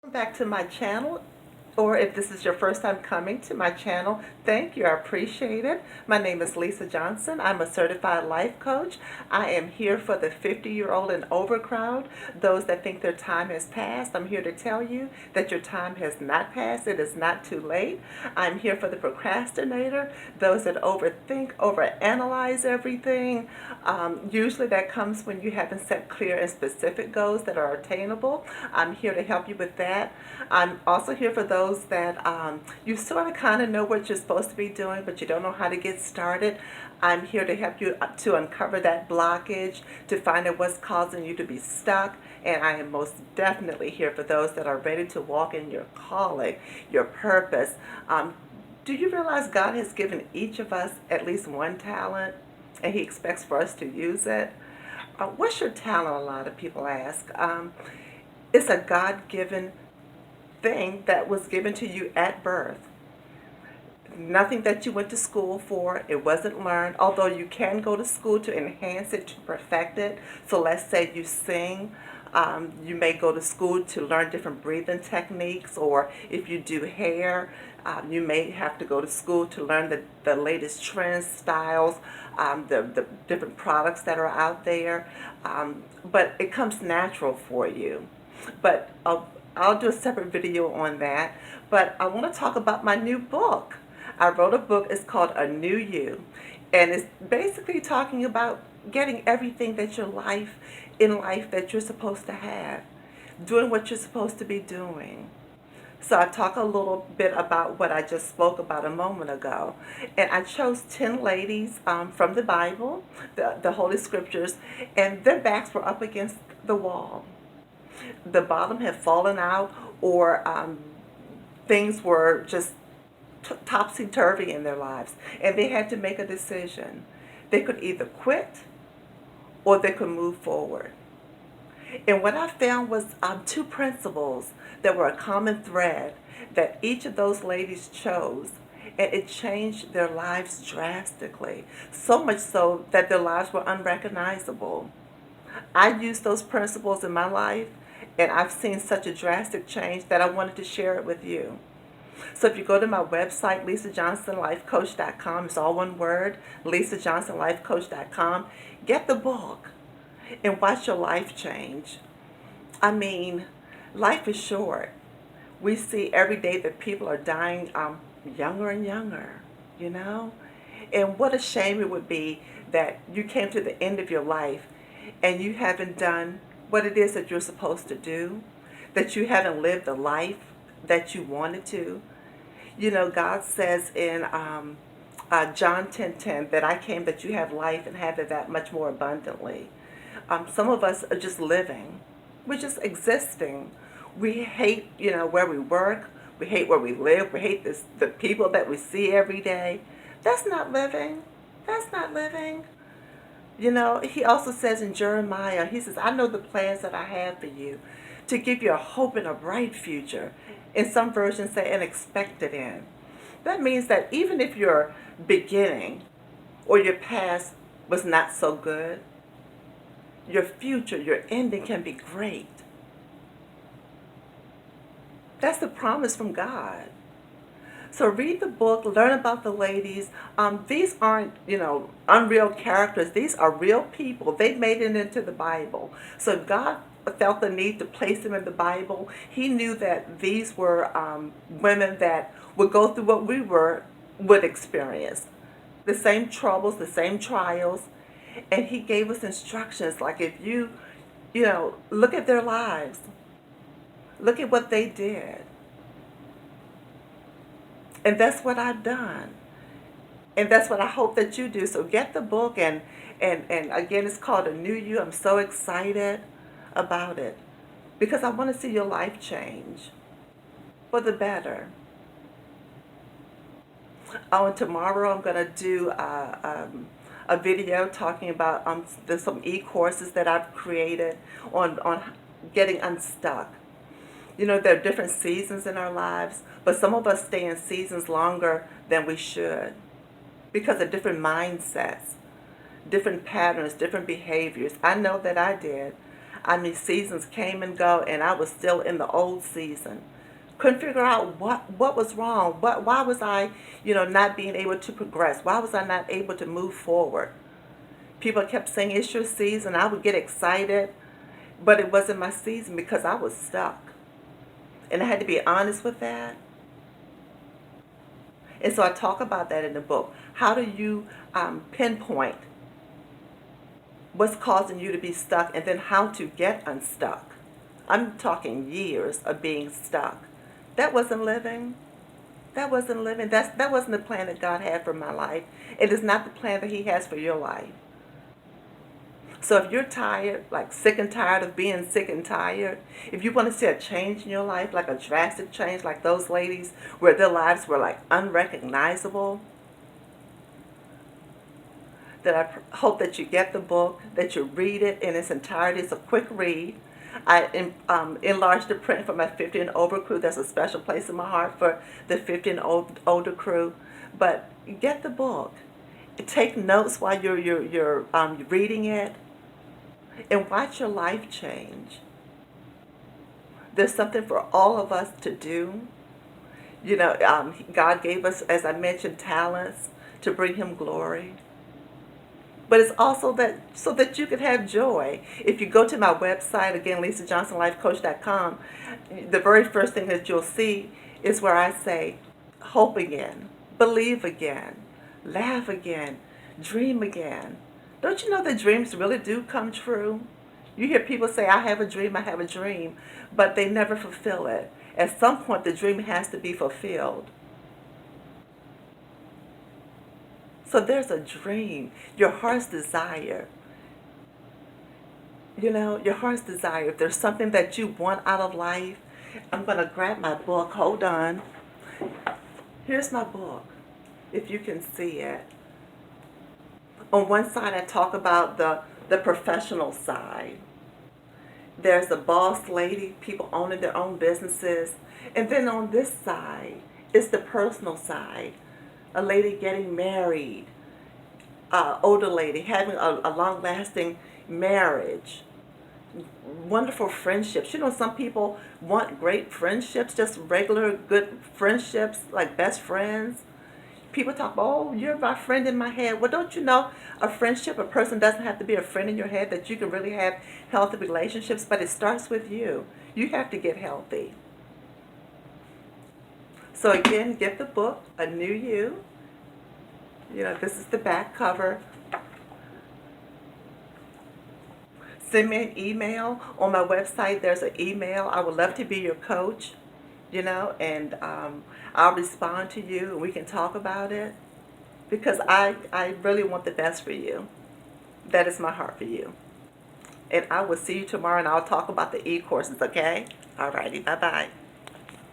Welcome back to my channel, or if this is your first time coming to my channel, thank you. I appreciate it. My name is Lisa Johnson. I'm a certified life coach. I am here for the 50-year-old and over crowd, those that think their time has passed. I'm here to tell you that your time has not passed. It is not too late. I'm here for the procrastinator, those that overthink, overanalyze everything. Usually that comes when you haven't set clear and specific goals that are attainable. I'm here to help you with that. I'm also here for those that you sort of kind of know what you're supposed to be doing, but you don't know how to get started. I'm here to help you to uncover that blockage, to find out what's causing you to be stuck. And I am most definitely here for those that are ready to walk in your calling, your purpose. Do you realize God has given each of us at least one talent, and He expects for us to use it? What's your talent? A lot of people ask. It's a God-given thing that was given to you at birth. Nothing that you went to school for. It wasn't learned, although you can go to school to enhance it, to perfect it. So let's say you sing. You may go to school to learn different breathing techniques, or if you do hair, you may have to go to school to learn the latest trends, styles, the different products that are out there. But it comes natural for you. But I'll do a separate video on that. But I want to talk about my new book. I wrote a book. It's called A New You. And it's basically talking about getting everything that in life that you're supposed to have, doing what you're supposed to be doing. So I talk a little bit about what I just spoke about a moment ago. And I chose 10 ladies from the Bible, the Holy Scriptures, and their backs were up against the wall. The bottom had fallen out, or things were just topsy-turvy in their lives, and they had to make a decision. They could either quit or they could move forward. And what I found was two principles that were a common thread that each of those ladies chose, and it changed their lives drastically, so much so that their lives were unrecognizable. I used those principles in my life, and I've seen such a drastic change that I wanted to share it with you. So if you go to my website, lisajohnsonlifecoach.com, it's all one word, lisajohnsonlifecoach.com, get the book and watch your life change. I mean, life is short. We see every day that people are dying younger and younger, you know? And what a shame it would be that you came to the end of your life and you haven't done what it is that you're supposed to do, that you haven't lived the life that you wanted to. You know, God says in John 10:10 that I came that you have life and have it that much more abundantly. Some of us are just living. We're just existing. We hate, where we work. We hate where we live. We hate the people that we see every day. That's not living. That's not living. He also says in Jeremiah, he says, I know the plans that I have for you, to give you a hope and a bright future. In some versions say an expected end. That means that even if your beginning or your past was not so good, your future, your ending can be great. That's the promise from God. So read the book, learn about the ladies. These aren't, unreal characters. These are real people. They made it into the Bible. So God felt the need to place them in the Bible. He knew that these were women that would go through what we would experience. The same troubles, the same trials. And He gave us instructions like if you look at their lives. Look at what they did. And that's what I've done. And that's what I hope that you do. So get the book, and again, it's called A New You. I'm so excited about it because I want to see your life change for the better. Oh, and tomorrow I'm going to do a video talking about there's some e-courses that I've created on getting unstuck. There are different seasons in our lives, but some of us stay in seasons longer than we should because of different mindsets, different patterns, different behaviors. I know that I did. I mean, seasons came and go, and I was still in the old season. Couldn't figure out what was wrong. Why was I, not being able to progress? Why was I not able to move forward? People kept saying it's your season. I would get excited, but it wasn't my season because I was stuck. And I had to be honest with that. And so I talk about that in the book. How do you pinpoint what's causing you to be stuck, and then how to get unstuck? I'm talking years of being stuck. That wasn't living. That wasn't living. That wasn't the plan that God had for my life. It is not the plan that He has for your life. So if you're tired, like sick and tired of being sick and tired, if you want to see a change in your life, like a drastic change, like those ladies where their lives were like unrecognizable, then hope that you get the book, that you read it in its entirety. It's a quick read. I enlarged the print for my 50 and over crew. There's a special place in my heart for the 50 and older crew. But get the book. Take notes while you're reading it, and watch your life change. There's something for all of us to do. God gave us, as I mentioned, talents to bring Him glory. But it's also that so that you can have joy. If you go to my website, again, lisajohnsonlifecoach.com, the very first thing that you'll see is where I say, hope again, believe again, laugh again, dream again. Don't you know that dreams really do come true? You hear people say, I have a dream, but they never fulfill it. At some point, the dream has to be fulfilled. So there's a dream, your heart's desire. Your heart's desire. If there's something that you want out of life, I'm going to grab my book. Hold on. Here's my book, if you can see it. On one side, I talk about the professional side. There's the boss lady, people owning their own businesses. And then on this side is the personal side. A lady getting married, older lady having a long-lasting marriage, wonderful friendships. Some people want great friendships, just regular good friendships, like best friends. People talk about, oh, you're my friend in my head. Well, don't you know a person doesn't have to be a friend in your head, that you can really have healthy relationships, but it starts with you. You have to get healthy. So again, get the book, A New You. This is the back cover. Send me an email. On my website, there's an email. I would love to be your coach, and I'll respond to you, and we can talk about it, because I really want the best for you. That is my heart for you. And I will see you tomorrow, and I'll talk about the e-courses, okay? All righty, bye-bye.